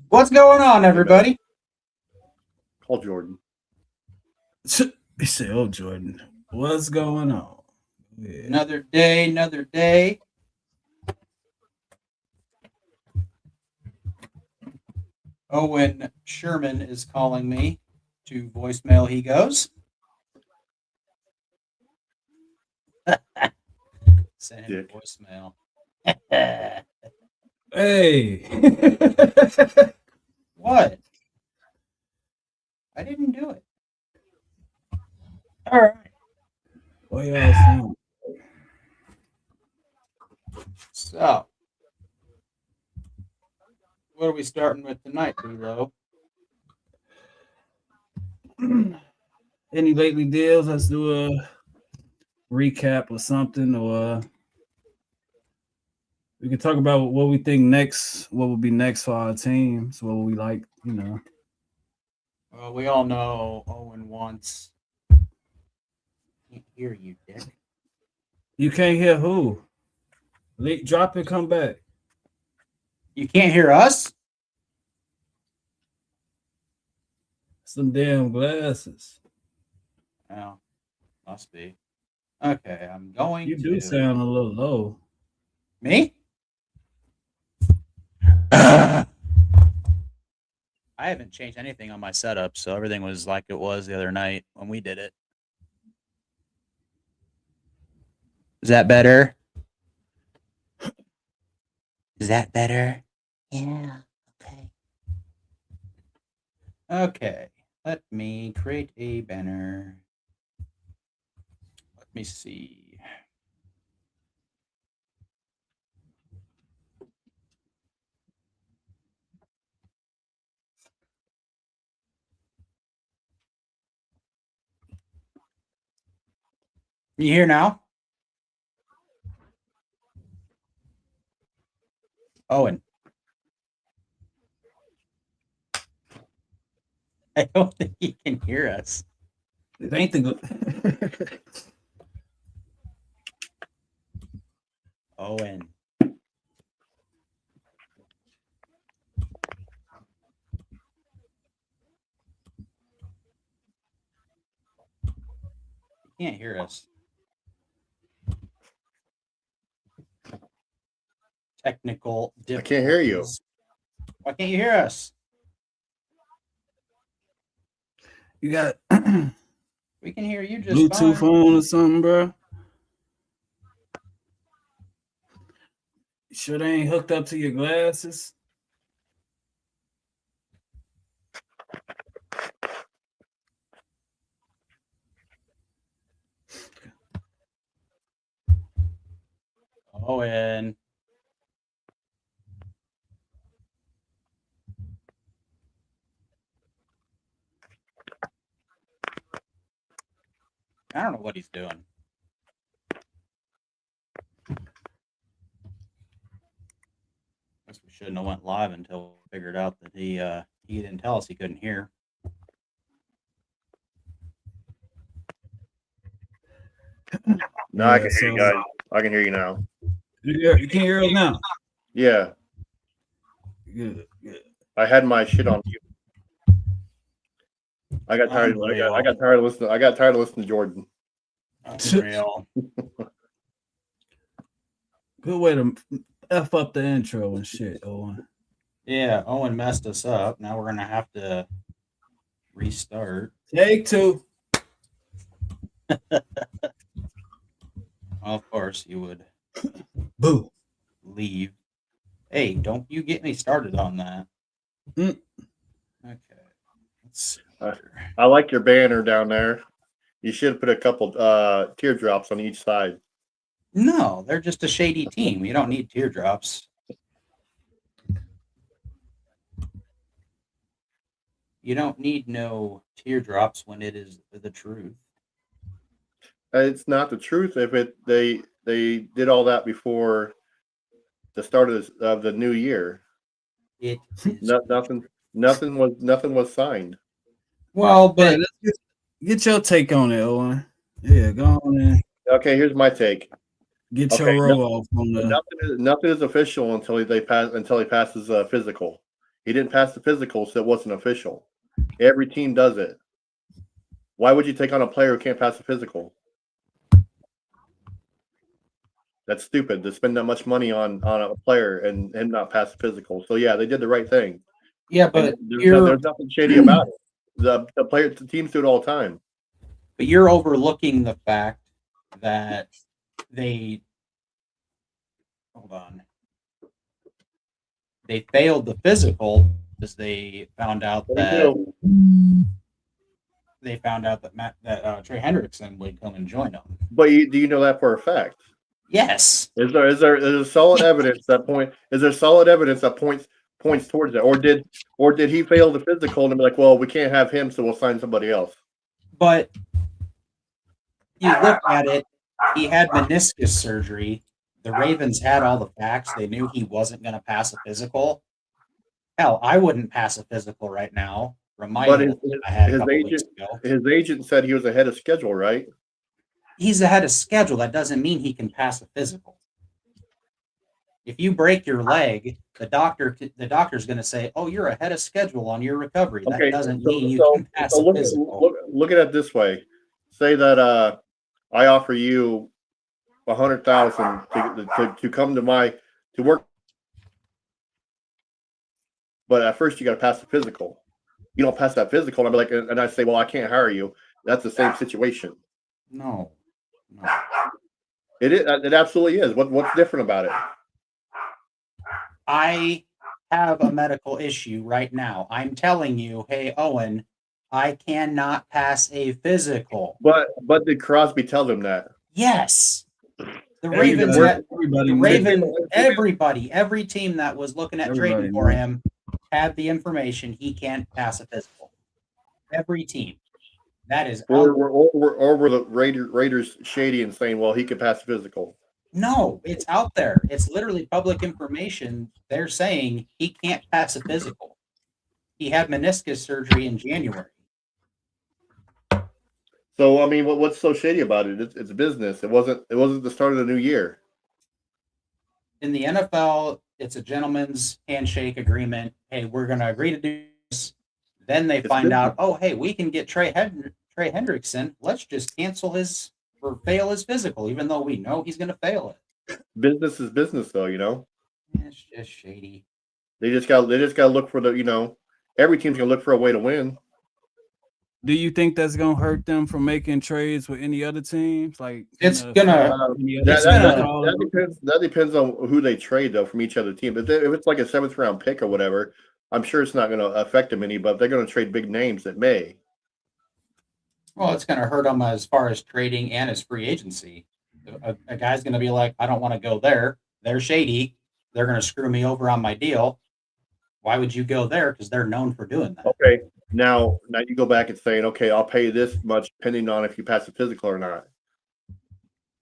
What's going on, everybody? Call Jordan. He said, "Oh, Jordan, what's going on?" Yeah. Another day, another day. Owen Sherman is calling me. To voicemail he goes. Send him a voicemail. Hey. What? I didn't do it. All right. What y'all saying? So, what are we starting with tonight, Lilo? Any lately deals? Let's do a recap or something, or we can talk about what we think next. What will be next for our teams? What we like, Well, we all know Owen wants. Can't hear you, Dick. You can't hear who? Drop it, come back. You can't hear us? Some damn glasses. Oh, must be. Okay, I'm going You to. do sound a little low. Me? I haven't changed anything on my setup, so everything was like it was the other night when we did it. Is that better? Is that better? Yeah, okay. Okay, let me create a banner. Let me see. You hear now? Owen. I don't think he can hear us. It ain't the good. Owen. He can't hear us. Technical difficulties. I can't hear you. Why can't you hear us? You got We can hear you just Bluetooth fine. on or something, bro? You sure they ain't hooked up to your glasses? Owen. I don't know what he's doing. Guess we shouldn't have went live until we figured out that he didn't tell us he couldn't hear. No, I can hear you guys. I can hear you now. You can hear us now? Yeah. Good. I had my shit on mute. I got tired. I got tired of listening. I got tired of listening to Jordan. Unreal. Good way to F up the intro and shit, Owen. Yeah, Owen messed us up. Now we're gonna have to restart. Take two. Well, of course you would Boo. leave. Hey, don't you get me started on that. Mm. Okay. Let's see. I like your banner down there. You should put a couple teardrops on each side. No, they're just a shady team. You don't need teardrops. You don't need no teardrops when it is the truth. It's not the truth if they did all that before the start of the new year. It is nothing was signed. well, but get your take on it, Owen. Yeah, go on in. Okay, here's my take. Get Okay, your roll off on the. Nothing is official until he passes a physical. He didn't pass the physical, so it wasn't official. Every team does it. Why would you take on a player who can't pass a physical? That's stupid to spend that much money on a player and him not pass the physical. So yeah, they did the right thing. Yeah, And but there's nothing shady about it. The teams do it all the time. But you're overlooking the fact that they hold on. They failed the physical because they found out that Trey Hendrickson would come and join them. But do you know that for a fact? Yes. Is there solid evidence that points towards that, or did he fail the physical and be like, well, we can't have him, so we'll sign somebody else? But you look at it, he had meniscus surgery. The Ravens had all the facts. They knew he wasn't going to pass a physical. Hell, I wouldn't pass a physical right now. But his agent said he was ahead of schedule, right? He's ahead of schedule. That doesn't mean he can pass a physical. If you break your leg, the doctor's going to say, "Oh, you're ahead of schedule on your recovery." That doesn't mean you can pass a physical. Look at it this way. Say that I offer you $100,000 to come to work, but at first you got to pass the physical. You don't pass that physical, and I say, "Well, I can't hire you." That's the same situation. No. It is. It absolutely is. What's different about it? I have a medical issue right now. I'm telling you, hey, Owen, I cannot pass a physical. But did Crosby tell them that? Yes. The Hey, Ravens, everybody, every team that was looking at trading for him had the information he can't pass a physical. Every team. That is or were the Raiders shady and saying, well, he could pass the physical? No, it's out there. It's literally public information. They're saying he can't pass a physical. He had meniscus surgery in January. So I mean, what's so shady about it? It's business. It wasn't the start of the new year. In the NFL, it's a gentleman's handshake agreement. Hey, we're going to agree to do this. Then they find out, oh, hey, we can get Trey Hendrickson. Let's just cancel his or fail his physical, even though we know he's going to fail it. Business is business, though, you know. It's just shady. They just got to look for every team's gonna look for a way to win. Do you think that's gonna hurt them from making trades with any other teams? Like that depends on who they trade though from each other team. If it's like a 7th round pick or whatever, I'm sure it's not going to affect them any. But if they're going to trade big names, it may. Well, it's going to hurt them as far as trading and as free agency. A guy's going to be like, I don't want to go there. They're shady. They're going to screw me over on my deal. Why would you go there? Because they're known for doing that. Okay. Now you go back and saying, okay, I'll pay this much depending on if you pass the physical or not.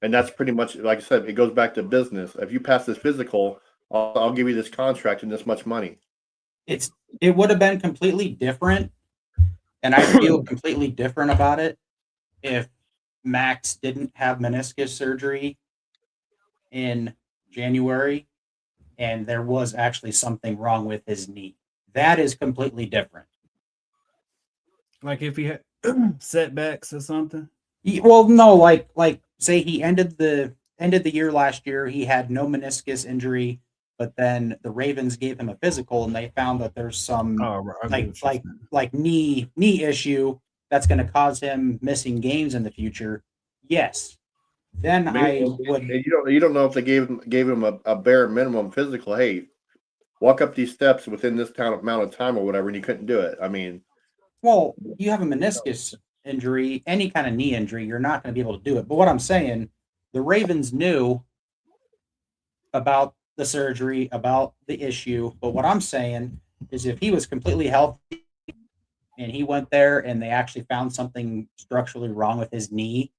And that's pretty much, like I said, it goes back to business. If you pass this physical, I'll give you this contract and this much money. It would have been completely different, and I feel completely different about it if Max didn't have meniscus surgery in January and there was actually something wrong with his knee. That is completely different. Like if he had setbacks or something? No, like say he ended the year last year, he had no meniscus injury, but then the Ravens gave him a physical and they found that there's some knee issue that's going to cause him missing games in the future. Yes. Then you don't know if they gave him a bare minimum physical. Hey, walk up these steps within this amount of time or whatever, and you couldn't do it. I mean, well, you have a meniscus injury, any kind of knee injury, you're not going to be able to do it. But what I'm saying, the Ravens knew about the surgery, about the issue. But what I'm saying is if he was completely healthy and he went there and they actually found something structurally wrong with his knee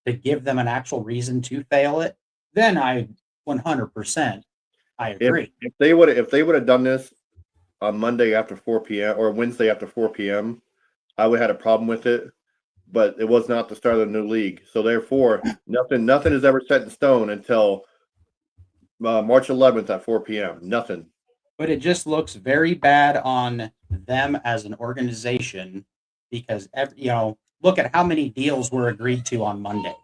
to give them an actual reason to fail it, then I 100% I agree. If they would have done this on Monday after 4 p.m. or Wednesday after 4 p.m., I would have had a problem with it. but it was not the start of the new league. So therefore, nothing is ever set in stone until March 11th at 4 p.m. Nothing. But it just looks very bad on them as an organization because look at how many deals were agreed to on Monday.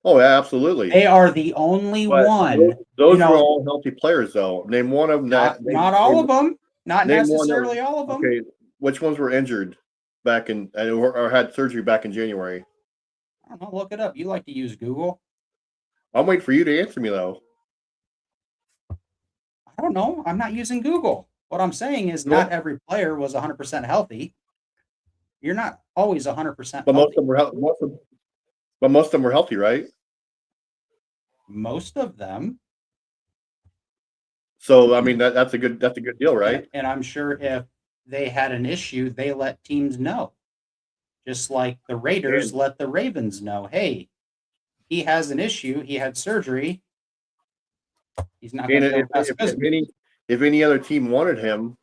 Oh, yeah, absolutely. They are the only But one. Those were all healthy players, though. Name one of them. Not all of them. Not name one necessarily all of them. Okay, which ones were injured back in or had surgery back in January? I don't know. Look it up. You like to use Google. I'm waiting for you to answer me, though. I don't know. I'm not using Google. What I'm saying is not every player was 100% healthy. You're not always 100% But healthy. most of them were but most of them were healthy, right? Most of them. So I mean that's a good deal, right? And I'm sure if they had an issue, they let teams know. Just like the Raiders let the Ravens know, hey, he has an issue. He had surgery. He's not going to pass physical. If any other team wanted him,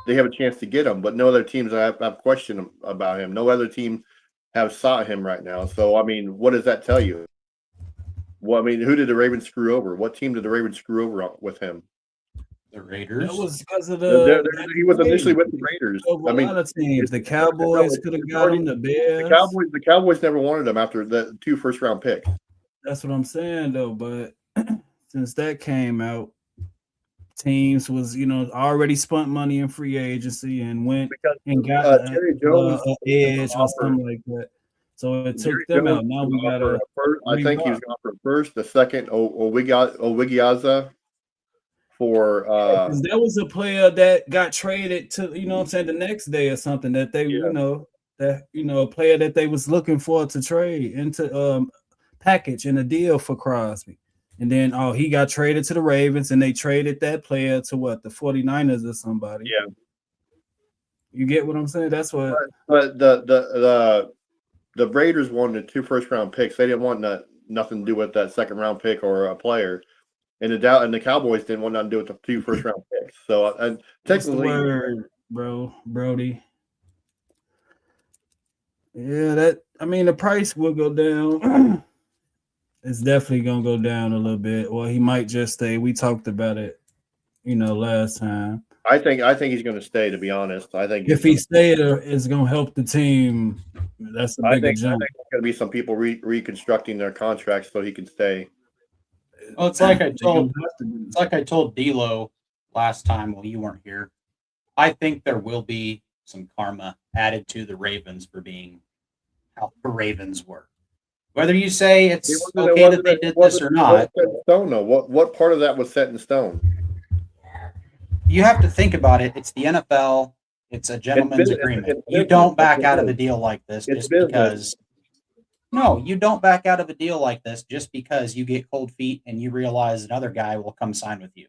they have a chance to get him. But no other teams have questioned about him. No other team have sought him right now. So I mean, what does that tell you? Well, I mean, who did the Ravens screw over? What team did the Ravens screw over with him? The Raiders. That was because of he was initially with the Raiders. I mean, a lot of teams. The Cowboys could have got him. The Bears. The Cowboys never wanted him after the 2 first-round picks. That's what I'm saying, though. But since that came out, teams was already spent money in free agency and went and got Jerry Jones edge or something like that. So it took them out. Now we got a first. I think he was going for first, the second. Owigiaza for that was a player that got traded to the next day or something that they a player that they was looking for to trade into package and a deal for Crosby. And then he got traded to the Ravens and they traded that player to the 49ers or somebody. Yeah. You get what I'm saying? That's what but the Raiders wanted 2 first-round picks. They didn't want nothing to do with that second-round pick or a player. And the Cowboys didn't want nothing to do with the 2 first-round picks. So and technically, Brody. Yeah, the price will go down. It's definitely gonna go down a little bit. Well, he might just stay. We talked about it, last time. I think he's going to stay. To be honest, I think if he stayed, it's gonna help the team. That's a bigger jump. I think there's going to be some people reconstructing their contracts so he can stay. Well, it's like I told D'Lo last time while you weren't here. I think there will be some karma added to the Ravens for being how the Ravens were. Whether you say it's okay that they did this or not. What part of that was set in stone? You have to think about it. It's the NFL. It's a gentleman's agreement. You don't back out of a deal like this just because. No, you don't back out of a deal like this just because you get cold feet and you realize another guy will come sign with you.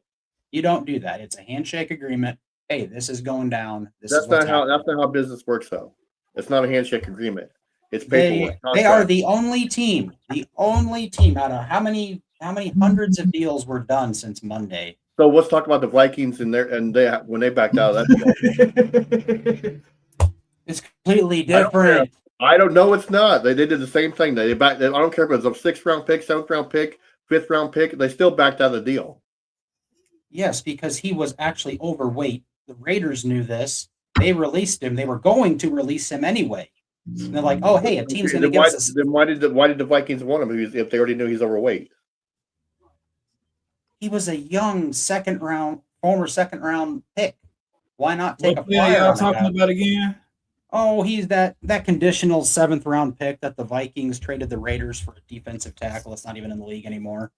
You don't do that. It's a handshake agreement. Hey, this is going down. That's not how business works, though. It's not a handshake agreement. It's paperwork. They are the only team out of how many hundreds of deals were done since Monday. So let's talk about the Vikings and when they backed out of that deal. It's completely different. I don't know. It's not. They did the same thing. They backed. I don't care if it was a 6th-round pick, 7th-round pick, 5th-round pick. They still backed out of the deal. Yes, because he was actually overweight. The Raiders knew this. They released him. They were going to release him anyway. And they're like, "Oh, hey, a team's going to give us." Then why did the Vikings want him if they already knew he's overweight? He was a young former second round pick. Why not take a flyer? Y'all talking about again? Oh, he's that conditional 7th round pick that the Vikings traded the Raiders for a defensive tackle. It's not even in the league anymore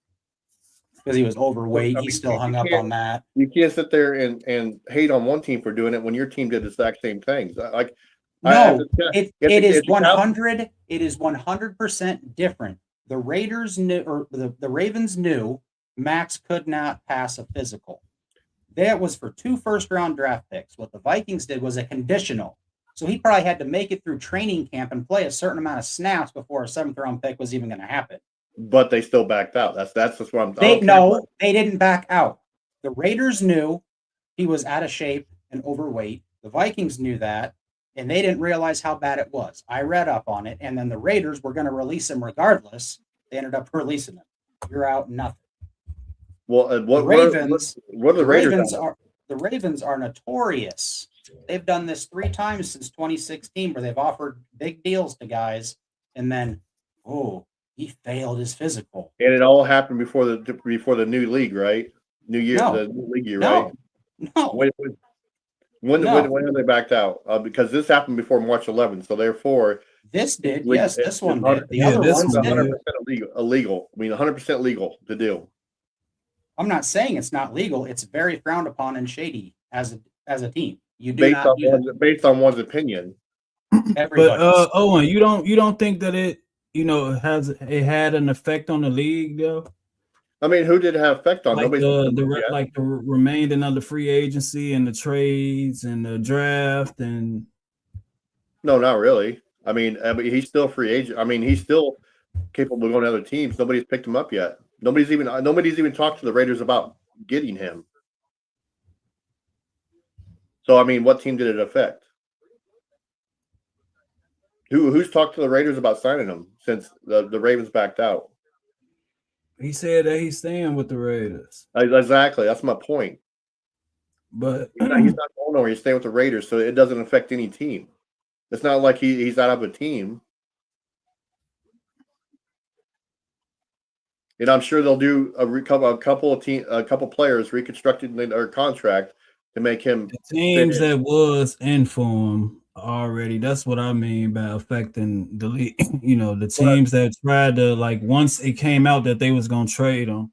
because he was overweight. He still hung up on that. You can't sit there and hate on one team for doing it when your team did the exact same things. It is 100. It is 100% different. The Raiders knew, or the Ravens knew, Max could not pass a physical. That was for 2 first-round draft picks. What the Vikings did was a conditional. So he probably had to make it through training camp and play a certain amount of snaps before a 7th-round pick was even going to happen. But they still backed out. That's just what I'm. They didn't back out. The Raiders knew he was out of shape and overweight. The Vikings knew that. and they didn't realize how bad it was. I read up on it, and then the Raiders were going to release him regardless. They ended up releasing him. You're out nothing. Well, The what Ravens, what are the Raiders? the Ravens are notorious. They've done this 3 times since 2016, where they've offered big deals to guys, and then, oh, he failed his physical. And it all happened before the new league, right? New year, No. the new league year, No, right? no, When No. have they backed out? Because this happened before March 11th, so therefore, this did. Like, Yes, this one it's did. The yeah, other this ones one didn't. 100% illegal. I mean, 100% legal to do. I'm not saying it's not legal. It's very frowned upon and shady as a team. You do Based not on do that. based on one's opinion. Everybody. But Owen, you don't think that it had an effect on the league though? I mean, who did it have effect on? Like Nobody's the remaining of the free agency and the trades and the draft and No, not really. I mean, he's still a free agent. I mean, he's still capable of going to other teams. Nobody's picked him up yet. Nobody's even talked to the Raiders about getting him. So, I mean, what team did it affect? Who's talked to the Raiders about signing him since the Ravens backed out? he said that he's staying with the Raiders. Exactly. That's my point. But He's not going nowhere. He's staying with the Raiders, so it doesn't affect any team. It's not like he's out of a team. And I'm sure they'll do a couple players reconstructed their contract to make him. the teams that was in form already, that's what I mean by affecting the league. The teams that tried to, like, once it came out that they was gonna trade them,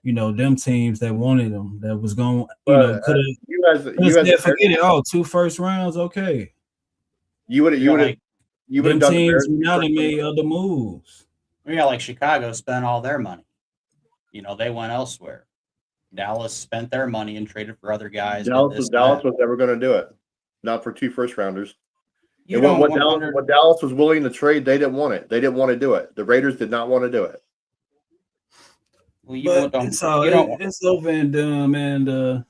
them teams that wanted them, that was going, could have forget it. Oh, 2 first rounds, okay. You would have Them done teams now they made other moves. Yeah, like Chicago spent all their money. They went elsewhere. Dallas spent their money and traded for other guys. Dallas was never going to do it. Not for 2 first rounders. You And what don't Dallas was willing to trade, they didn't want it. They didn't want to do it. The Raiders did not want to do it. Well, It's over and done, man. The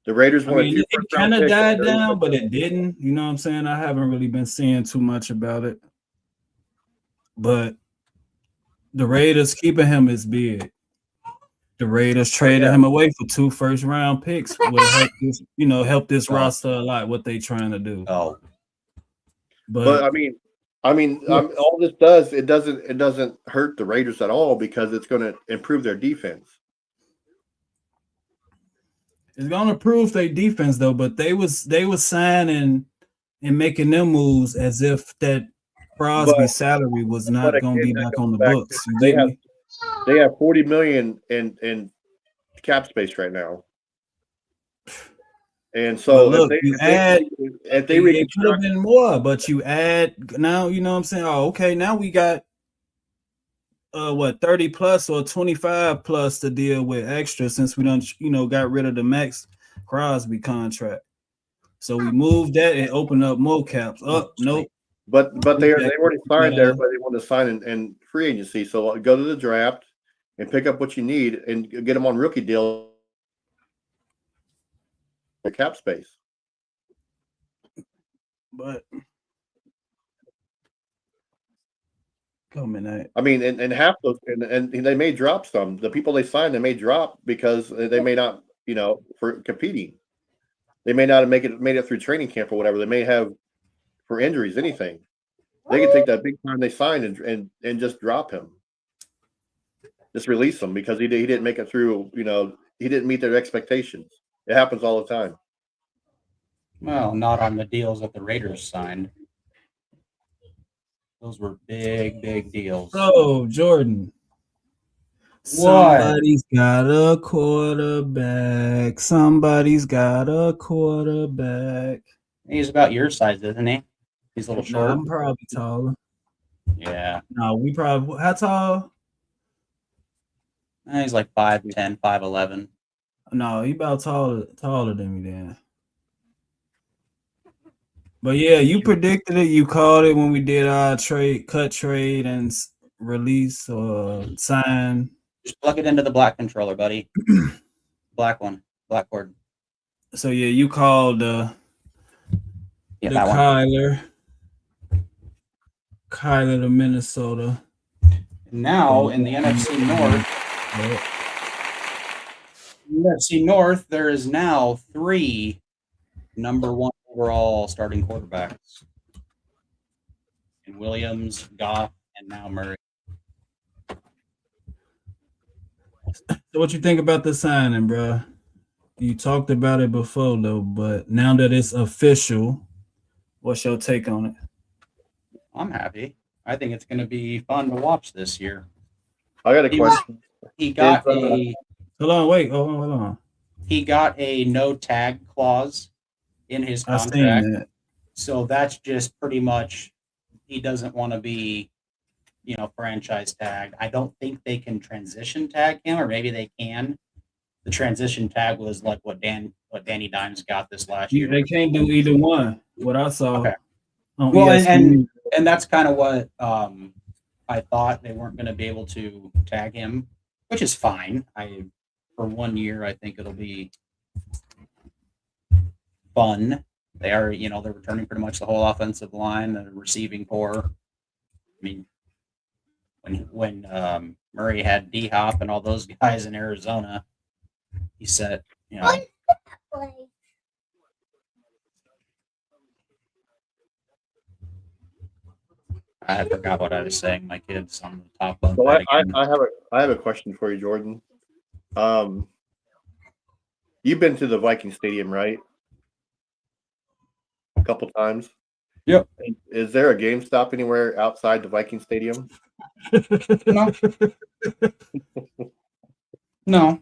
Raiders wanted it kind of died down, but it didn't. You know what I'm saying? I haven't really been seeing too much about it. But the Raiders keeping him is big. The Raiders traded him away for 2 first round picks. Will help this roster a lot. What they trying to do. Oh, but I mean, all this does it doesn't hurt the Raiders at all because it's going to improve their defense. It's gonna improve their defense though, but they was signing and making them moves as if that Crosby's salary was not going to be back on the books. They have $40 million in cap space right now, and so if they could have been more, but you add now. You know what I'm saying? Oh, okay. Now we got 30 plus or 25 plus to deal with extra since we done got rid of the Max Crosby contract. So we moved that and opened up more caps. Nope. But they already signed everybody they want to sign in free agency. So go to the draft and pick up what you need and get them on rookie deal. The cap space. But coming at. I mean, and half those, and they may drop some. The people they signed, they may drop because they may not, for competing. They may not have made it through training camp or whatever. They may have for injuries, anything. They can take that big time they signed and just drop him. Just release him because he didn't make it through. He didn't meet their expectations. It happens all the time. Well, not on the deals that the Raiders signed. Those were big, big deals. Oh, Jordan. Somebody's got a quarterback. Somebody's got a quarterback. He's about your size, isn't he? He's a little short. No, I'm probably taller. Yeah. No, we probably. How tall? He's like 5'10", 5'11". No, he about taller than me then. But yeah, you predicted it. You called it when we did our cut trade and release or sign. Just plug it into the black controller, buddy. Black one, black cord. So yeah, you called Yeah, the that one. Kyler to Minnesota. Now in the NFC North, there is now 3 number 1 overall starting quarterbacks. And Williams, Goff, and now Murray. So what you think about the signing, bro? You talked about it before, though, but now that it's official, what's your take on it? I'm happy. I think it's going to be fun to watch this year. I got a He was- question. He got Is, a Hold on, wait. Hold on. he got a no tag clause in his I seen contract. that. So that's just pretty much he doesn't want to be, franchise tagged. I don't think they can transition tag him, or maybe they can. The transition tag was like what Danny Dimes got this last year. They can't do either one. What I saw. Okay. On Well, ESPN. and that's kind of what I thought. They weren't going to be able to tag him, which is fine. For 1 year, I think it'll be fun. They are, they're returning pretty much the whole offensive line, the receiving core. I mean, when Murray had D Hop and all those guys in Arizona, he said, I forgot what I was saying. My kid's on the top bunk. So bed I again. have a question for you, Jordan. You've been to the Viking Stadium, right? A couple times. Yep. Is there a GameStop anywhere outside the Viking Stadium? No. No.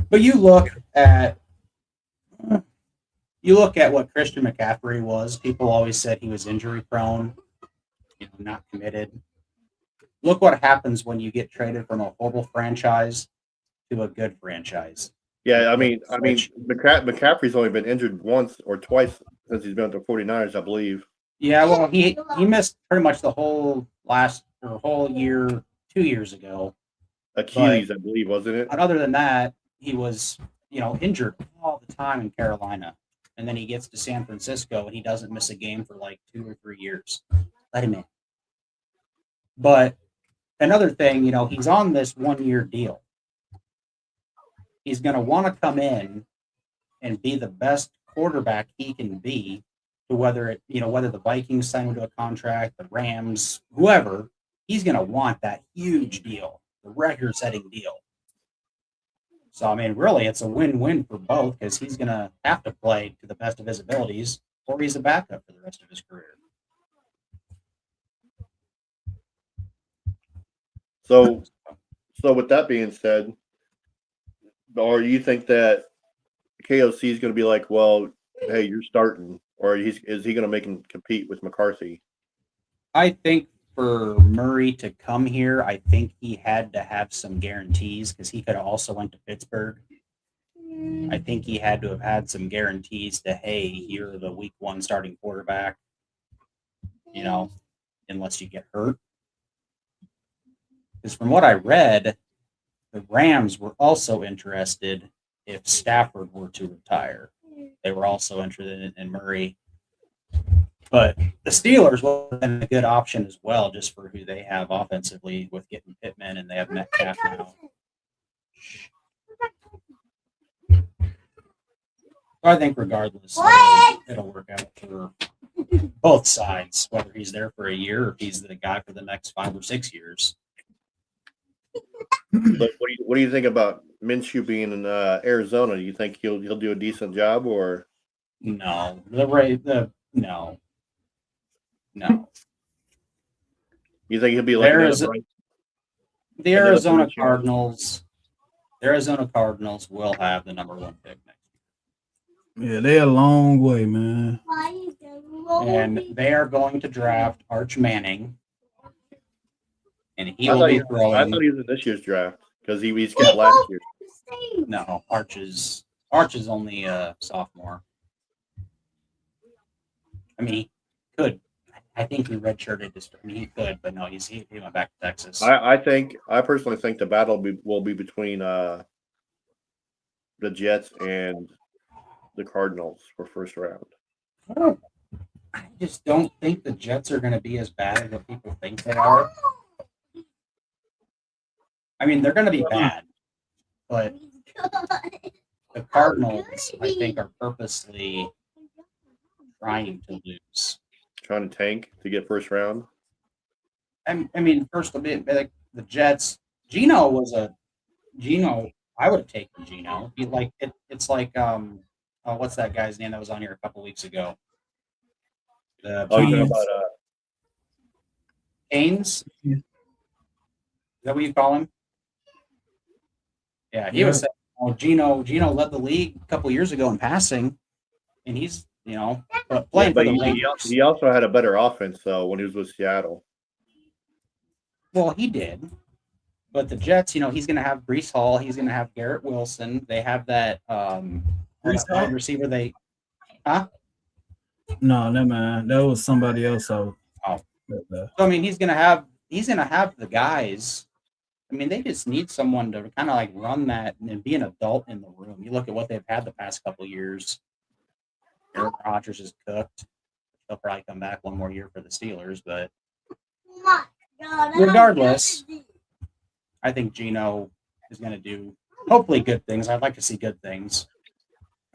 But you look at what Christian McCaffrey was. People always said he was injury prone, not committed. Look what happens when you get traded from a horrible franchise to a good franchise. Yeah, I mean, McCaffrey's only been injured once or twice since he's been with the 49ers, I believe. Yeah, well, he missed pretty much the whole year 2 years ago. Achilles, I believe, wasn't it? But other than that, he was, injured all the time in Carolina. And then he gets to San Francisco and he doesn't miss a game for like 2 or 3 years. Let him in. But another thing, he's on this 1-year deal. He's going to want to come in and be the best quarterback he can be, to whether the Vikings sign him to a contract, the Rams, whoever, he's going to want that huge deal, the record-setting deal. So, I mean, really, it's a win-win for both, because he's going to have to play to the best of his abilities, or he's a backup for the rest of his career. So with that being said, or you think that KOC is going to be like, well, hey, you're starting, or is he going to make him compete with McCarthy? I think for Murray to come here, I think he had to have some guarantees, because he could have also went to Pittsburgh. I think he had to have had some guarantees to, hey, you're the week 1 starting quarterback, unless you get hurt. Because from what I read, the Rams were also interested if Stafford were to retire. They were also interested in Murray. But the Steelers would have been a good option as well, just for who they have offensively with getting Pittman, and they have Metcalf now. I think regardless, it'll work out for both sides, whether he's there for a year or if he's the guy for the next 5 or 6 years. But what do you think about Minshew being in Arizona? Do you think he'll do a decent job, or No. No. you think he'll be like The Arizona Cardinals will have the number 1 pick next Yeah, they're a long way, man. year. And they are going to draft Arch Manning. And he I will thought be he throwing. was in this year's draft because he skipped last year. No, Arch is only a sophomore. I mean, he could. I think he redshirted his. I mean, he could, but no, he went back to Texas. I personally think the battle will be between the Jets and the Cardinals for first round. I just don't think the Jets are going to be as bad as what people think they are. I mean, they're going to be bad, but the Cardinals, I think, are purposely trying to lose. Trying to tank to get first round. I mean, first of all, like the Jets, Gino was a Gino. I would have taken Gino. He like it. It's like what's that guy's name that was on here a couple weeks ago? The Oh, you know Keynes. about Haynes. Yeah. Is that what you call him? Yeah, he was saying, oh, Gino led the league a couple years ago in passing, and he's but playing but for the he Raiders. he also had a better offense though when he was with Seattle. Well, he did, but the Jets, he's going to have Brees Hall, he's going to have Garrett Wilson. They have that Brees wide Hall? receiver. No, never mind. That was somebody else. So, So I mean, he's going to have the guys. I mean, they just need someone to kind of like run that and be an adult in the room. You look at what they've had the past couple of years. Aaron Rodgers is cooked. He'll probably come back one more year for the Steelers, but regardless, I think Gino is going to do hopefully good things. I'd like to see good things.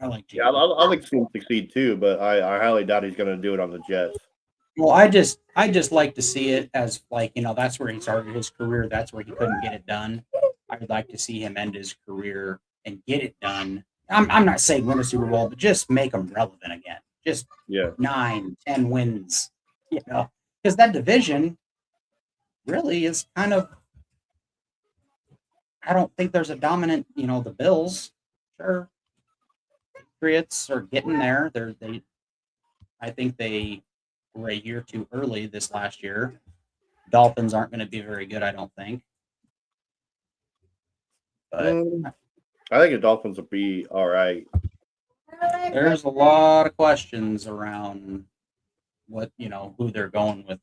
I like Gino. Yeah, I like to see him succeed too, but I highly doubt he's going to do it on the Jets. Well, I just like to see it as like that's where he started his career. That's where he couldn't get it done. I would like to see him end his career and get it done. I'm not saying win a Super Bowl, but just make them relevant again. Just 9, 10 wins, because that division really is kind of. I don't think there's a dominant. The Bills, sure, Patriots are getting there. I think they were a year too early this last year. Dolphins aren't going to be very good, I don't think. But I think the Dolphins will be all right. There's a lot of questions around what who they're going with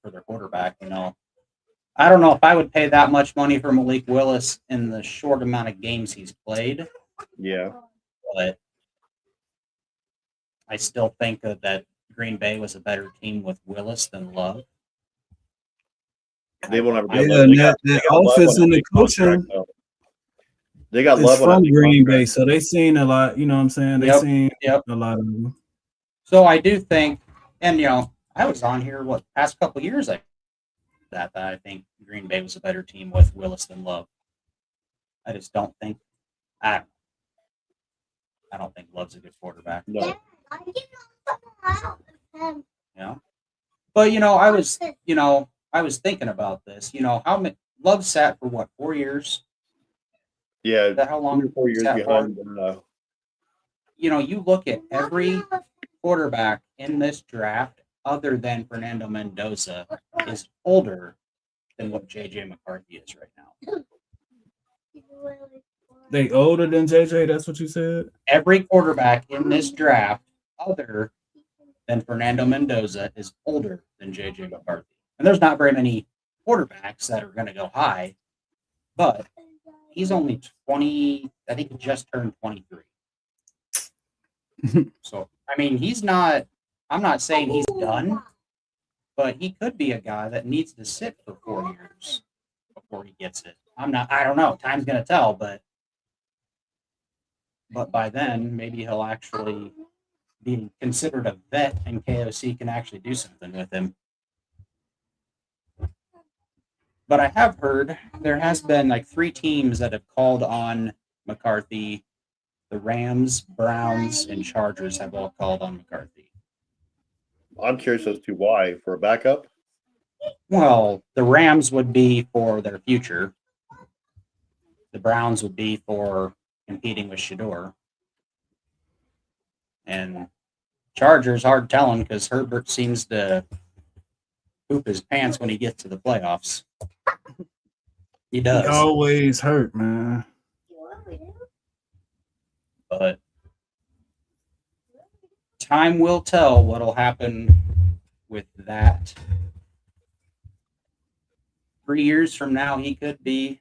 for their quarterback. I don't know if I would pay that much money for Malik Willis in the short amount of games he's played. Yeah, but I still think that Green Bay was a better team with Willis than Love. They won't ever be. Yeah, that offense and the coaching. They got Love from Green Bay, contract. so they seen a lot. You know what I'm saying? They seen a lot of them. So I do think, and I was on here past couple years that I think Green Bay was a better team with Willis than Love. I just don't think I don't think Love's a good quarterback. No. But I was thinking about this. How many Love sat for what 4 years? Yeah, Is that how long? 3 or 4 years behind. You look at every quarterback in this draft, other than Fernando Mendoza, is older than what JJ McCarthy is right now. They older than JJ. That's what you said. Every quarterback in this draft, other than Fernando Mendoza, is older than JJ McCarthy. And there's not very many quarterbacks that are going to go high, but he's only 20. I think he just turned 23. So, I mean, I'm not saying he's done, but he could be a guy that needs to sit for 4 years before he gets it. I don't know. Time's going to tell, but by then, maybe he'll actually be considered a vet and KOC can actually do something with him. But I have heard there has been like 3 teams that have called on McCarthy. The Rams, Browns, and Chargers have all called on McCarthy. I'm curious as to why. For a backup? Well, the Rams would be for their future. The Browns would be for competing with Shador. And Chargers, hard telling because Herbert seems to poop his pants when he gets to the playoffs. He does. He always hurt, man. But time will tell what'll happen with that. 3 years from now, he could be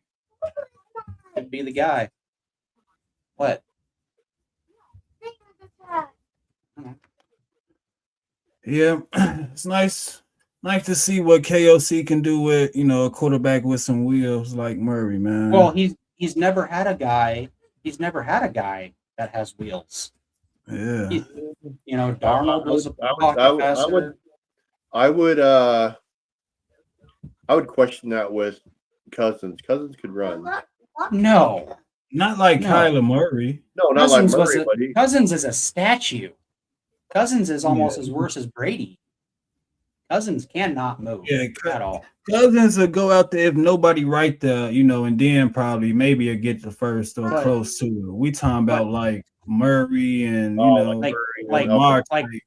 the guy. What? Yeah, it's nice to see what KOC can do with a quarterback with some wheels like Murray, Well, man. he's never had a guy. He's never had a guy that has wheels. Yeah, He, Darnold was a I would, I pocket would, I would, passer. I would, I would question that with Cousins. Cousins could run. No, not like no. Kyler Murray. No, not like Cousins was Murray, a but he. Cousins is a statue. Cousins is Yeah, almost as worse as Brady. Cousins cannot move yeah. at all. Cousins will go out there if nobody right there, and then probably maybe he'll get the first or But close to it. We talking about like Murray and Oh, like like Murray. like Okay. Lamar like type.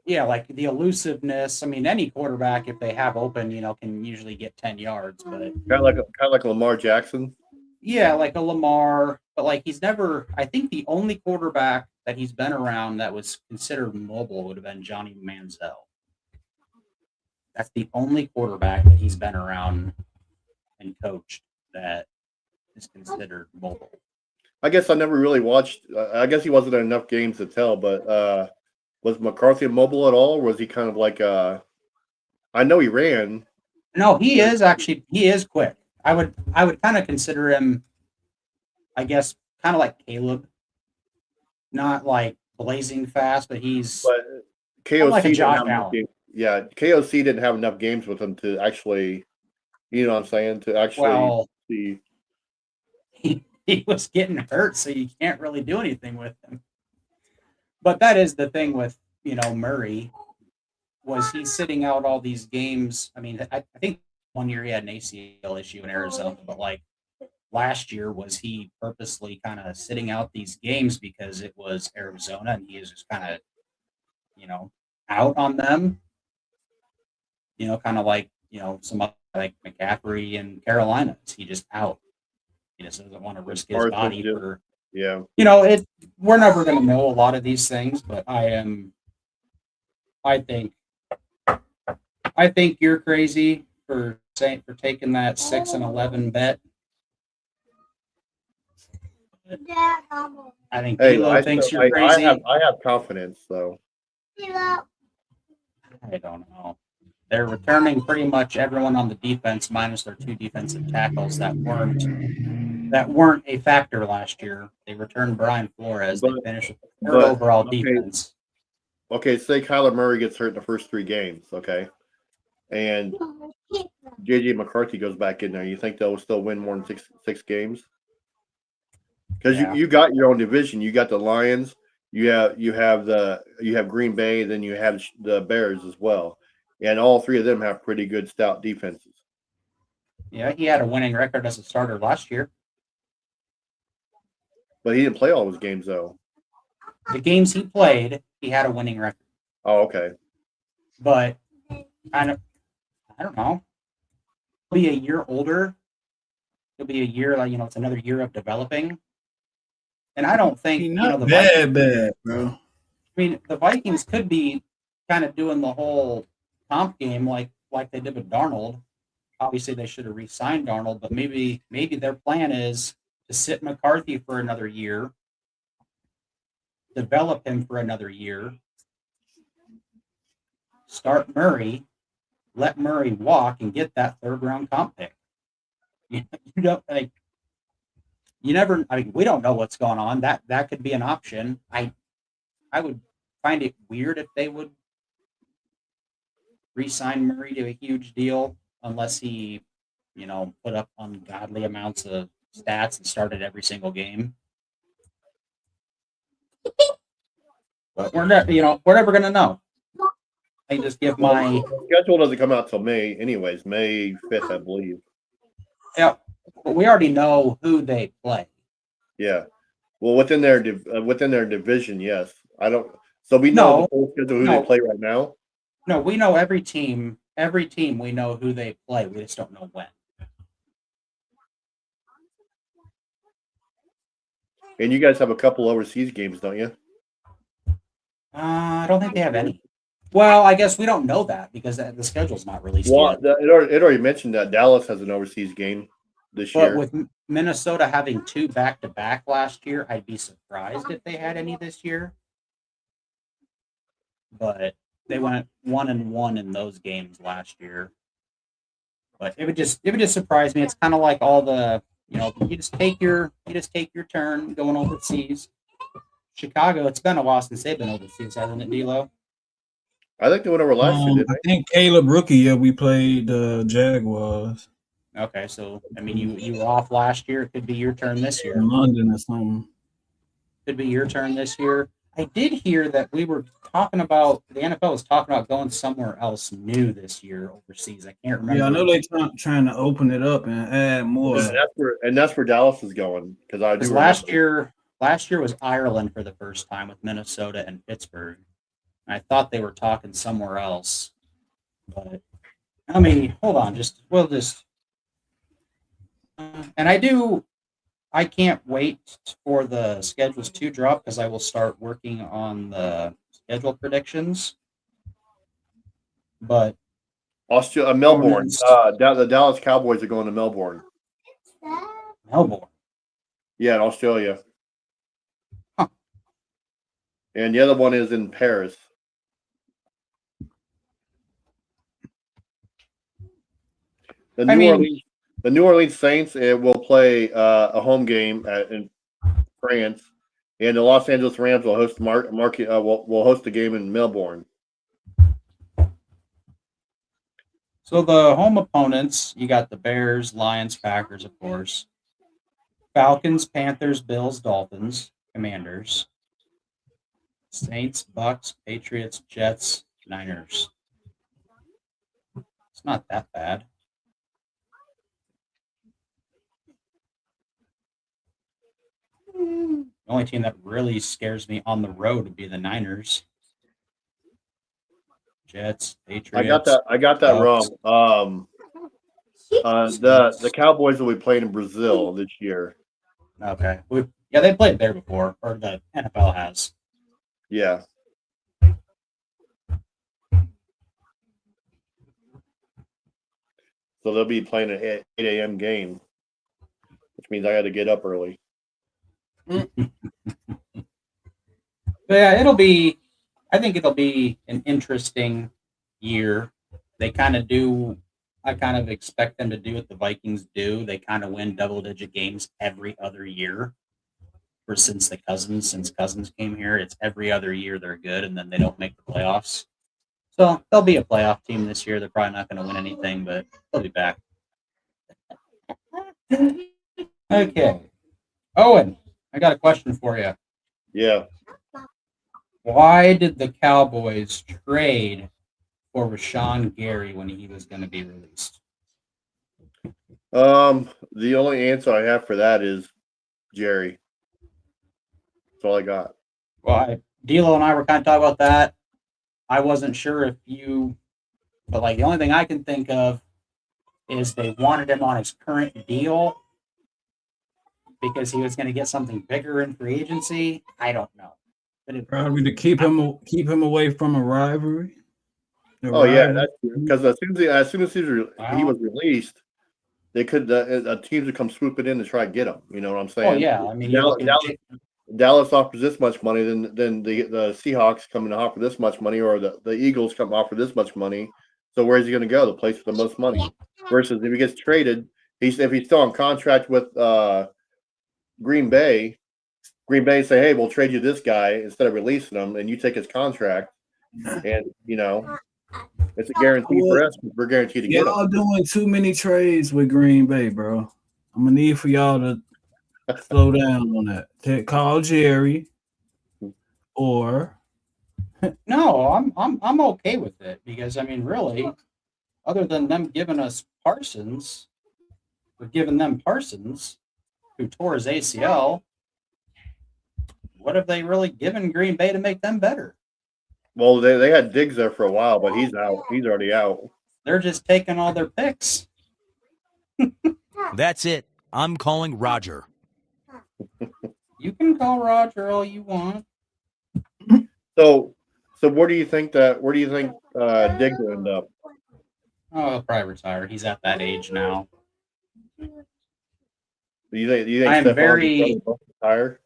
yeah, like the elusiveness. I mean, any quarterback if they have open, can usually get 10 yards. But Kind of like Lamar Jackson. yeah, like a Lamar. But like he's never. I think the only quarterback that he's been around that was considered mobile would have been Johnny Manziel. That's the only quarterback that he's been around and coached that is considered mobile. I guess I never really watched. I guess he wasn't in enough games to tell. But was McCarthy mobile at all? Or was he kind of like? I know he ran. No, he is quick. I would kind of consider him, I guess, kind of like Caleb, not like blazing fast, but he's But kind of KOC like a didn't Josh have enough Allen. games. Yeah, KOC didn't have enough games with him to actually, you know what I'm saying, to actually Well, see. he was getting hurt, so you can't really do anything with him. But that is the thing with Murray, was he sitting out all these games. I mean, I think one year he had an ACL issue in Arizona, but like last year, was he purposely kind of sitting out these games because it was Arizona and he is just kind of out on them? Kind of like some other, like McCaffrey and Carolina. He just out. He just doesn't want to risk his Parsons body just- for Yeah, it. We're never going to know a lot of these things, but I think you're crazy for taking that 6-11 bet. I think hey, D'Lo I, thinks still- you're crazy. I have confidence though. I don't know. They're returning pretty much everyone on the defense minus their two defensive tackles that weren't a factor last year. They returned Brian Flores. They finished with third but, overall okay. defense. Okay, say Kyler Murray gets hurt in the first 3 games, okay, and JJ McCarthy goes back in there. You think they'll still win more than six games? Because Yeah. you got your own division. You got the Lions. You have Green Bay. Then you have the Bears as well, and all 3 of them have pretty good stout defenses. Yeah, he had a winning record as a starter last year. But he didn't play all his games though. The games he played, he had a winning record. Oh, okay. But I don't know. He'll be a year older. He'll be a year it's another year of developing. And I don't think He not the bad, bro. I mean, the Vikings could be kind of doing the whole comp game like they did with Darnold. Obviously, they should have re-signed Darnold, but maybe their plan is to sit McCarthy for another year, develop him for another year, start Murray, let Murray walk, and get that third-round comp pick. You don't like. You never. I mean, we don't know what's going on. That could be an option. I would find it weird if they would re-sign Murray to a huge deal unless he, put up ungodly amounts of stats and started every single game. But we're never gonna know. I just give my Schedule doesn't come out till May, anyways. May 5th, I believe. but we already know who they play. Yeah. Well, within their division, yes. I don't. So we know the full schedule who they play right now. No, we know every team. Every team, we know who they play. We just don't know when. And you guys have a couple overseas games, don't you? I don't think they have any. Well, I guess we don't know that because the schedule's not released Well, yet. it already mentioned that Dallas has an overseas game this But year. with Minnesota having 2 back-to-back last year, I'd be surprised if they had any this year. But they went 1-1 in those games last year. But it would just surprise me. It's kind of like all the you just take your turn going overseas. Chicago, it's been a while since they've been overseas, hasn't it, D'Lo? I think they went over last year, didn't I think Caleb rookie year we played the Jaguars Okay, so I mean you were off last year. It could be your turn this year. in London or something. Could be your turn this year. I did hear that we were talking about the NFL was talking about going somewhere else new this year overseas. I can't remember. Yeah, I know they trying to open it up and add more. they? And that's where Dallas is going because I do Because remember. last year was Ireland for the first time with Minnesota and Pittsburgh. And I thought they were talking somewhere else, but I mean, hold on, and I can't wait for the schedules to drop because I will start working on the schedule predictions. But Melbourne. opponents- The Dallas Cowboys are going to Melbourne. Melbourne. Yeah, in Australia. Huh. And the other one is in Paris. The New Orleans Saints will play a home game in France, and the Los Angeles Rams will host will host the game in Melbourne. So the home opponents, you got the Bears, Lions, Packers, of course. Falcons, Panthers, Bills, Dolphins, Commanders. Saints, Bucks, Patriots, Jets, Niners. It's not that bad. The only team that really scares me on the road would be the Niners. Jets, Patriots. I got that Bucks. wrong. The Cowboys will be playing in Brazil this year. Okay. They played there before, or the NFL has. Yeah. So they'll be playing an 8 a.m. game, which means I got to get up early. But yeah, I think it'll be an interesting year. They kind of do. I kind of expect them to do what the Vikings do. They kind of win double-digit games every other year. Since Cousins came here, it's every other year they're good, and then they don't make the playoffs. So they'll be a playoff team this year. They're probably not going to win anything, but they'll be back. Okay, Owen, I got a question for you. Yeah. Why did the Cowboys trade for Rashawn Gary when he was going to be released? The only answer I have for that is Jerry. That's all I got. Well, D'Lo and I were kind of talking about that. I wasn't sure if but the only thing I can think of is they wanted him on his current deal because he was going to get something bigger in free agency. I don't know. But Probably to keep him away from a rivalry. Yeah, that's because as soon as he was released, they could teams would come swooping in to try to get him. You know what I'm saying? Oh yeah, I mean, Dallas offers this much money, then the Seahawks come and offer this much money, or the Eagles come offer this much money. So where's he going to go? The place with the most money. Versus if he gets traded, if he's still on contract with Green Bay say, hey, we'll trade you this guy instead of releasing him, and you take his contract, and it's a guarantee for us. We're guaranteed to get him. Y'all doing too many trades with Green Bay, bro. I'm gonna need for y'all to slow down on that. Call Jerry, or no, I'm okay with it because I mean, really, other than them giving us Parsons, we're giving them Parsons, who tore his ACL. What have they really given Green Bay to make them better? Well, they had Diggs there for a while, but he's out. He's already out. They're just taking all their picks. That's it. I'm calling Roger. You can call Roger all you want. So where do you think Diggs will end up? Oh, he'll probably retire. He's at that age now. Do you think I am Stephon will retire?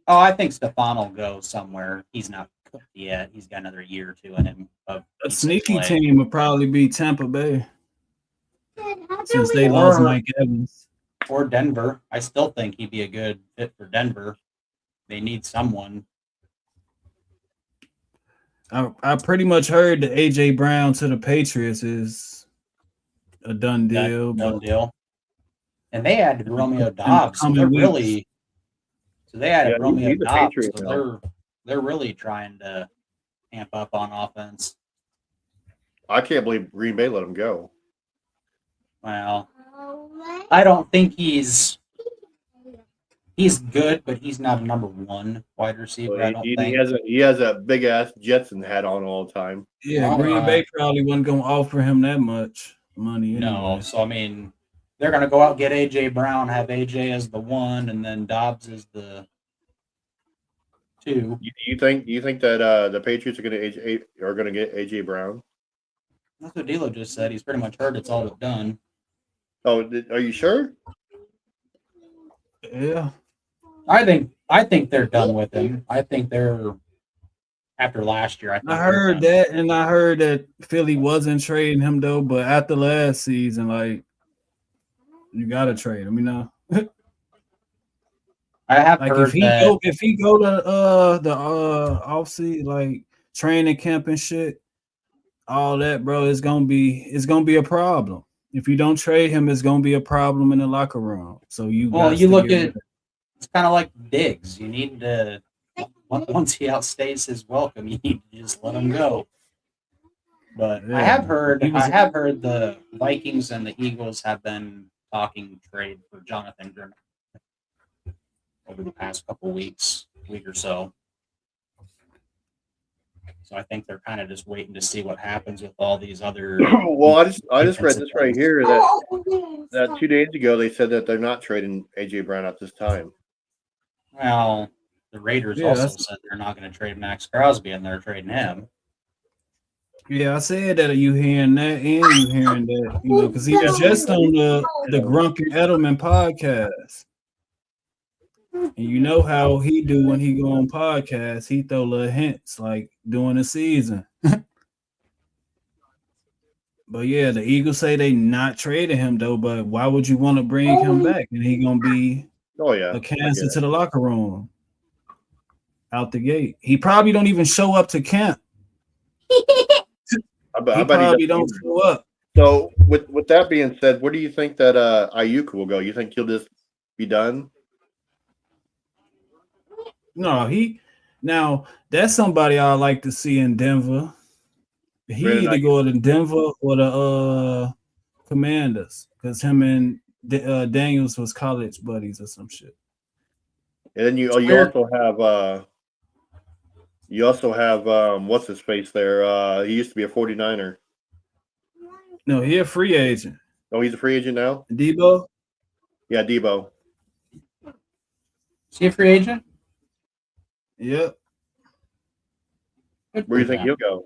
Oh, I think Stephon will go somewhere he's not cooked yet. He's got another year or two in him. Of A decent sneaky play. team would probably be Tampa Bay, since they lost Or- Mike Evans. Or Denver. I still think he'd be a good fit for Denver. They need someone. I pretty much heard that AJ Brown to the Patriots is a done deal. Done but deal. And they added Romeo in the Dobbs. So coming they're weeks. really they added Yeah, Romeo he's a Dobbs. Patriot So now. they're really trying to amp up on offense. I can't believe Green Bay let him go. Well, I don't think he's good, but he's not a number one wide receiver. I don't He think. has a big ass Jetson hat on all the time. Yeah, Green Bay probably wasn't going to offer him that much money. No, Anyway. so I mean, they're going to go out and get AJ Brown, have AJ as the one, and then Dobbs as the two. You think that the Patriots are going to get AJ Brown? That's what D'Lo just said. He's pretty much heard it's all but done. Oh, are you sure? Yeah. I think they're done with him. I think they're after last year. I heard that, and I heard that Philly wasn't trading him though. But after last season, like, you gotta trade him. You know, I have like heard if he go to the off season, like training camp and shit, all that, bro, it's gonna be a problem. If you don't trade him, it's gonna be a problem in the locker room. So you got you to look get at rid of it's kind of like Diggs. You need to once he outstays his welcome, you need to just let him go. But Yeah. I have heard He was- the Vikings and the Eagles have been talking trade for Jonathan Grimm over the past couple week or so. So I think they're kind of just waiting to see what happens with all these other. Well, I just read this right here that 2 days ago they said that they're not trading AJ Brown at this time. Well, the Raiders Yeah, also that's- said they're not going to trade Max Crosby, and they're trading him. Yeah, I said that you hearing that and you hearing that, you know, because he was just on the Grunk and Edelman podcast. And you know how he do when he go on podcasts, he throw little hints like during the season. But yeah, the Eagles say they not trading him though, but why would you want to bring him back? And he gonna be Oh yeah, a cancer to the locker room out the gate. He probably don't even show up to camp. I He bet he probably doesn't don't either. show up. So with that being said, where do you think that Ayuk will go? You think he'll just be done? No, that's somebody I like to see in Denver. He Brandon either Ayuk. go to Denver or the Commanders, because him and Daniels was college buddies or some shit. And then you weird. also have what's his face there? He used to be a 49er. No, he a free agent. Oh, he's a free agent now? Debo? Yeah, Debo. Is he a free agent? Yep. Good Where do you for think them. he'll go?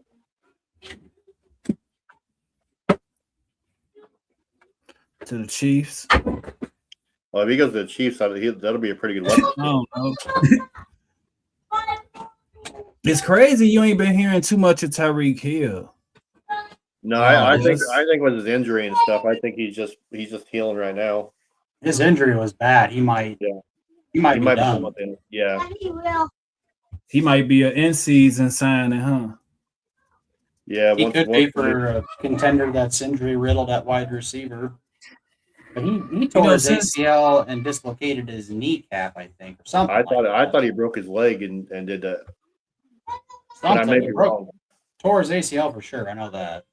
To the Chiefs. Well, if he goes to the Chiefs, that'll be a pretty good weapon. I don't know. It's crazy you ain't been hearing too much of Tyreek Hill. No, I think yes. with his injury and stuff, I think he's just healing right now. His injury was bad. He might. Yeah. He might He be might be done. something. Yeah, He might be an in-season signing, huh? yeah. He could be for a contender that's injury riddled at wide receiver. But he tore his ACL and dislocated his kneecap, I think, or something. I thought he broke his leg and did that. But I may be wrong. Tore his ACL for sure. I know that.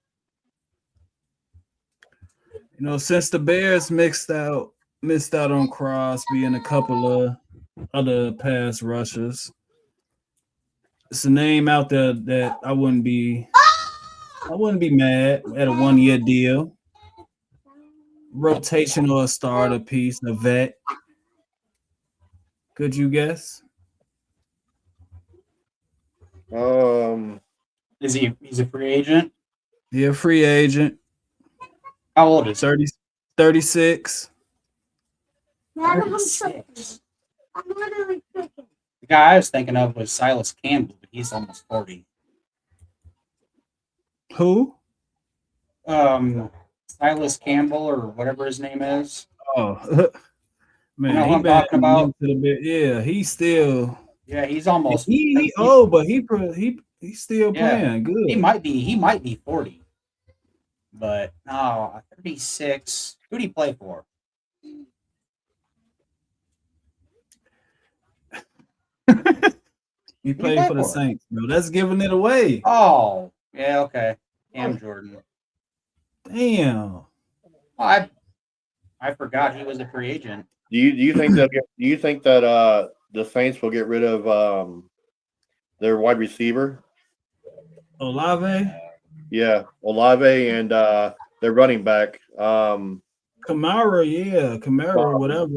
You know, since the Bears missed out on Crosby and a couple of other pass rushers, it's a name out there that I wouldn't be mad at a 1-year deal. Rotation or a starter piece, a vet. Could you guess? He's a free agent? He a free agent. How old is he? 36. 36. I'm literally cooking. guy I was thinking of was Silas Campbell, but he's almost 40. Who? Silas Campbell or whatever his name is. Oh, man, You know who he I'm been talking about? into the bit. Yeah, he's still Yeah, he's almost. he old, but he's still Yeah. playing good. He might be 40, but no, 36. Who'd he play for? He play played for the for? Saints, bro. That's giving it away. Oh, yeah, okay. Cam Jordan. Damn. I forgot he was a free agent. Do you think that the Saints will get rid of their wide receiver? Olave, Yeah, Olave and their running back. Kamara, whatever.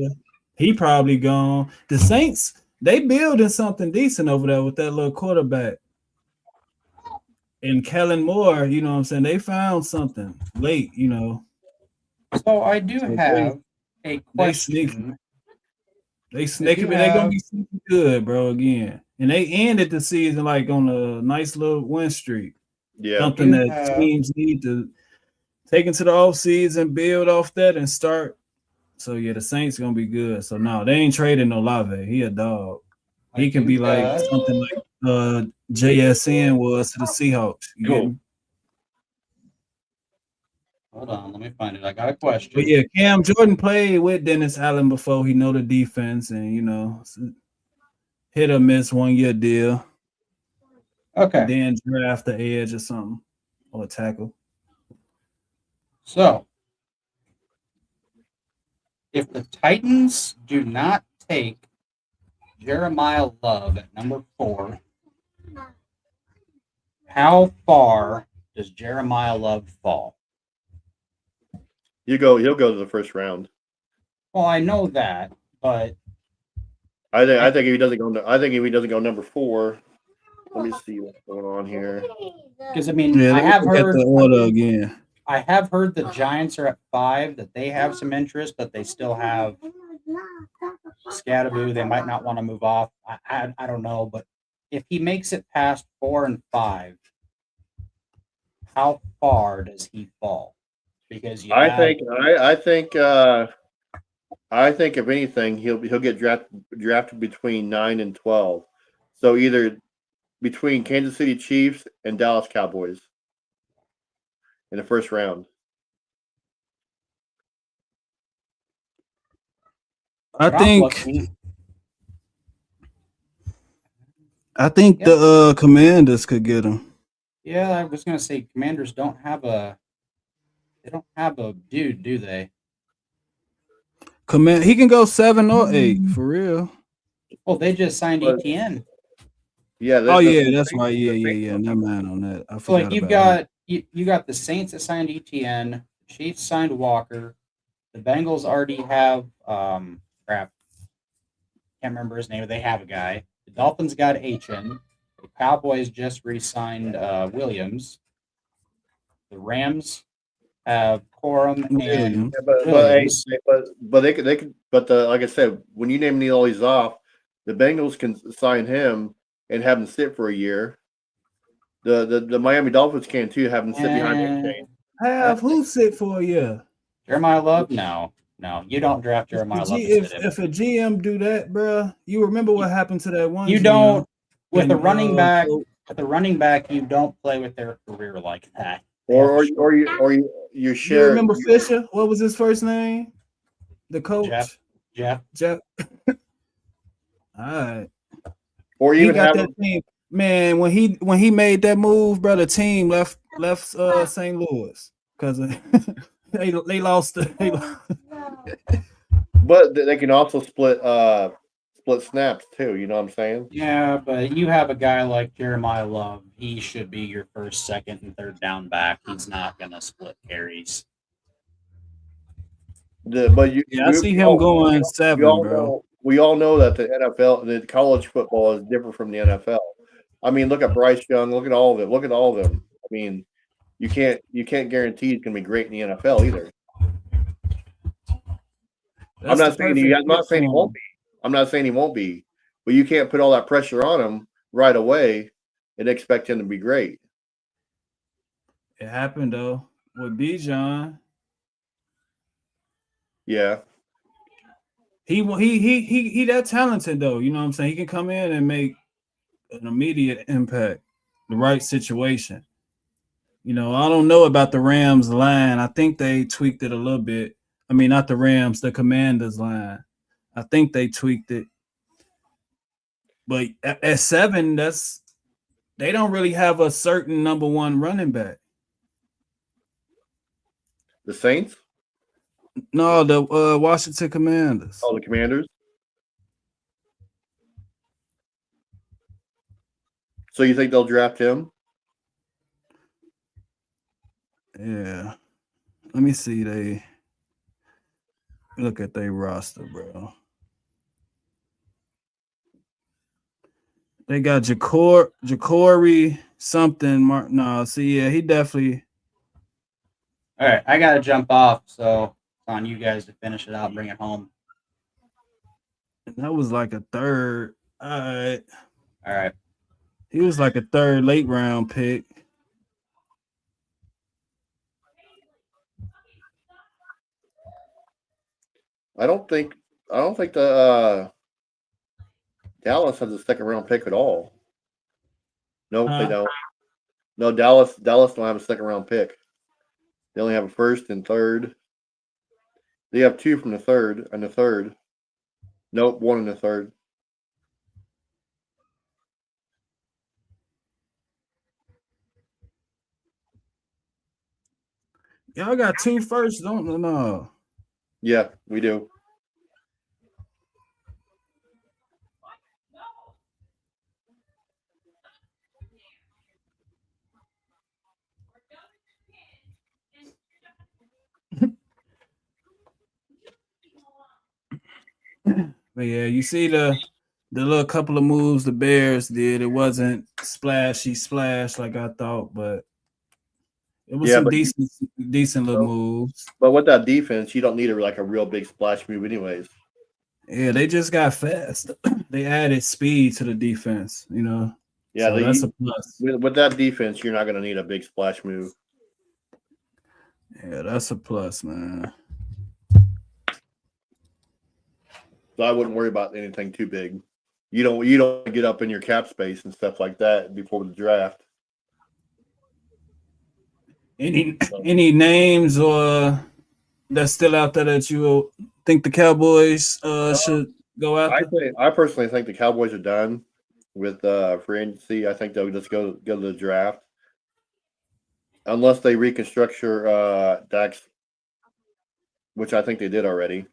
He probably gone. The Saints, they building something decent over there with that little quarterback. And Kellen Moore, you know what I'm saying? They found something late, you know. So I do So have a they sneaky. question. They sneaky, you but they gonna have- be sneaky good, bro, again. And they ended the season like on a nice little win streak. Yeah, Something You that have- teams need to take into the offseason, build off that, and start. So yeah, the Saints gonna be good. So no, they ain't trading Olave. He a dog. He can be like have- something like JSN was to the Seahawks. You get Cool. me? Hold on, let me find it. I got a question. But yeah, Cam Jordan played with Dennis Allen before. He know the defense, and you know, hit or miss 1 year deal. Okay, Then draft the edge or something or a tackle. so if the Titans do not take Jeremiah Love at number 4, how far does Jeremiah Love fall? he'll go to the first round. Well, I know that, but I think if he doesn't go number 4, let me see what's going on here. because I mean, Yeah, I have look at heard the order again. I have heard the Giants are at 5, that they have some interest, but they still have Scadaboo. They might not want to move off. I don't know, but if he makes it past 4 and 5, how far does he fall? Because you I have- think if anything, he'll get drafted between 9 and 12. So either between Kansas City Chiefs and Dallas Cowboys in the first round. I I'm think looking- Yeah. the Commanders could get him. Yeah, I was gonna say Commanders don't have a dude, do they? He can go 7 or 8 for real. Well, they just signed But- ETN. Yeah. Oh yeah, that's right. Yeah. Never mind on that. I So like forgot you've about got you got the Saints that signed ETN, the Chiefs signed Walker, the Bengals already have crap. Can't remember his name, but they have a guy. The Dolphins got HN. The Cowboys just re-signed Williams. The Rams have Corum and Williams. But they could. But like I said, when you name all these off, the Bengals can sign him and have him sit for a year. The Miami Dolphins can too, have him sit behind And the chain. Have who sit for a year? Jeremiah Love? No, you don't draft Jeremiah Love. If a GM do that, bro, you remember what happened to that one? You GM don't with and, a running back. so- With a running back, you don't play with their career like that. Or you You share. remember Fisher? What was his first name? The coach? Jeff. Jeff. All right. Or He even got have that team. Man, when he made that move, bro, the team left St. Louis because they lost. but they can also split snaps too. You know what I'm saying? Yeah, but you have a guy like Jeremiah Love. He should be your first, second, and third down back. He's not going to split carries. I see him going 7, bro. We all know that the NFL, the college football is different from the NFL. I mean, look at Bryce Young. Look at all of them. I mean, you can't guarantee he's going to be great in the NFL either. I'm not saying he won't be. I'm not saying he won't be. but you can't put all that pressure on him right away and expect him to be great. It happened though with Bijan. Yeah. He that talented though. You know what I'm saying? He can come in and make an immediate impact, the right situation. You know, I don't know about the Rams line. I think they tweaked it a little bit. I mean, not the Rams, the Commanders line. I think they tweaked it. But at 7, they don't really have a certain number one running back. The Saints? No, the Washington Commanders. Oh, the Commanders? So you think they'll draft him? Yeah. Let me see. They look at their roster, bro. They got Jacory something. No, see, yeah, he definitely. All right, I gotta jump off, so it's on you guys to finish it out, bring it home. That was like a third. All right. All right. He was like a third late round pick. I don't think the Dallas has a second round pick at all. Nope, they don't. No, Dallas don't have a second round pick. They only have a first and third. They have 2 from the third and the third. Nope, 1 in the third. Y'all got 2 firsts, don't no. Yeah, we do. But yeah, you see the little couple of moves the Bears did. It wasn't splashy splash like I thought, but it was some decent little moves. But with that defense, you don't need a real big splash move, anyways. Yeah, they just got fast. They added speed to the defense, you know. Yeah, so that's a plus. With that defense, you're not going to need a big splash move. Yeah, that's a plus, man. So I wouldn't worry about anything too big. You don't get up in your cap space and stuff like that before the draft. Any names or that's still out there that you think the Cowboys should go after? I personally think the Cowboys are done with free agency. I think they'll just go to the draft, unless they reconstruct Dax, which I think they did already.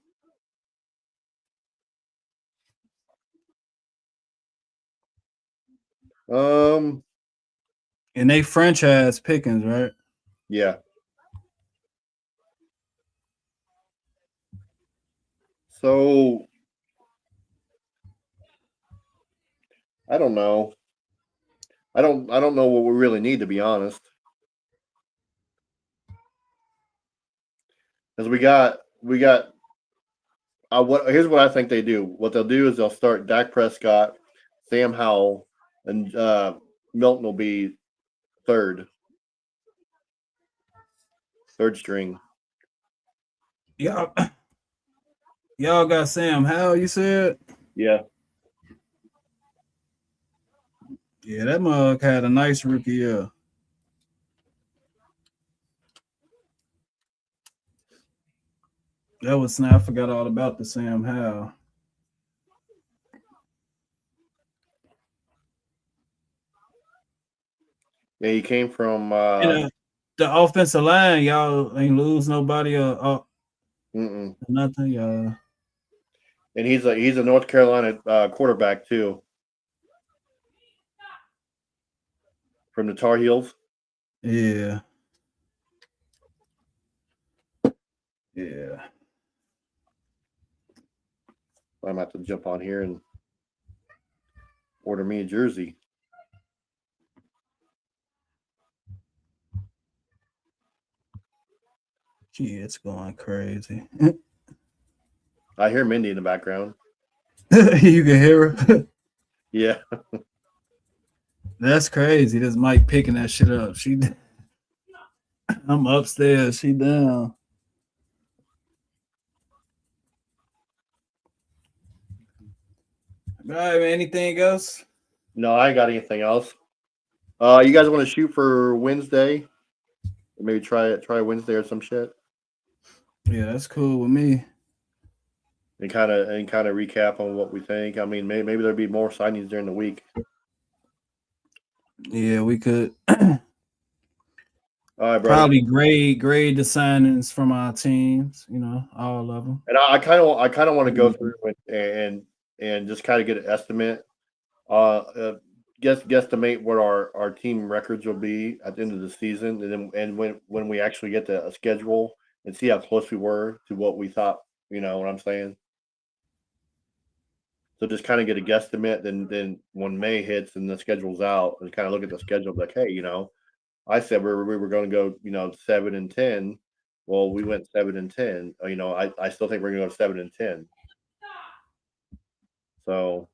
And they franchise Pickens, right? Yeah. So I don't know. I don't know what we really need, to be honest. Because here's what I think they do. What they'll do is they'll start Dak Prescott, Sam Howell, and Milton will be third string. Y'all got Sam Howell, you said? Yeah. Yeah, that mug had a nice rookie year. That was I forgot all about the Sam Howell. Yeah, he came from the offensive line. Y'all ain't lose nobody or nothing, y'all. And he's a North Carolina quarterback too, from the Tar Heels. Yeah. Yeah. I'm about to jump on here and order me a jersey. Gee, it's going crazy. I hear Mindy in the background. You can hear her. Yeah. That's crazy. This Mike picking that shit up. I'm upstairs. She down. All right, man. Anything else? No, I ain't got anything else. You guys want to shoot for Wednesday? Or maybe try Wednesday or some shit, Yeah, that's cool with me. and kind of recap on what we think. I mean, maybe there'll be more signings during the week. Yeah, we could All right, brother. probably grade the signings from our teams. You know, all of them. And I kind of want to go through and just kind of get an estimate. Guesstimate what our team records will be at the end of the season, and when we actually get a schedule and see how close we were to what we thought. You know what I'm saying? So just kind of get a guesstimate. Then when May hits and the schedule's out, and kind of look at the schedule, like, hey, I said we were going to go, 7-10. Well, we went 7-10. I still think we're going to go 7-10. So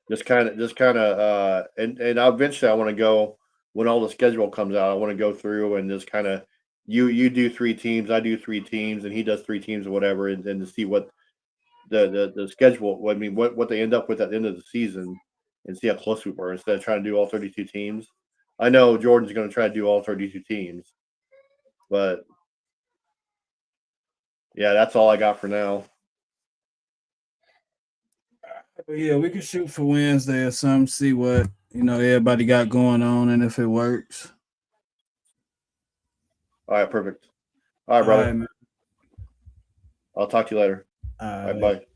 just kind of, and eventually I want to go when all the schedule comes out. I want to go through and just kind of you do 3 teams, I do 3 teams, and he does 3 teams or whatever, and to see what the schedule. I mean, what they end up with at the end of the season, and see how close we were instead of trying to do all 32 teams. I know Jordan's going to try to do all 32 teams, but yeah, that's all I got for now. But yeah, we could shoot for Wednesday or something. See what everybody got going on and if it works. All right, perfect. All right, brother. All right, man. I'll talk to you later. All All right. right, bye.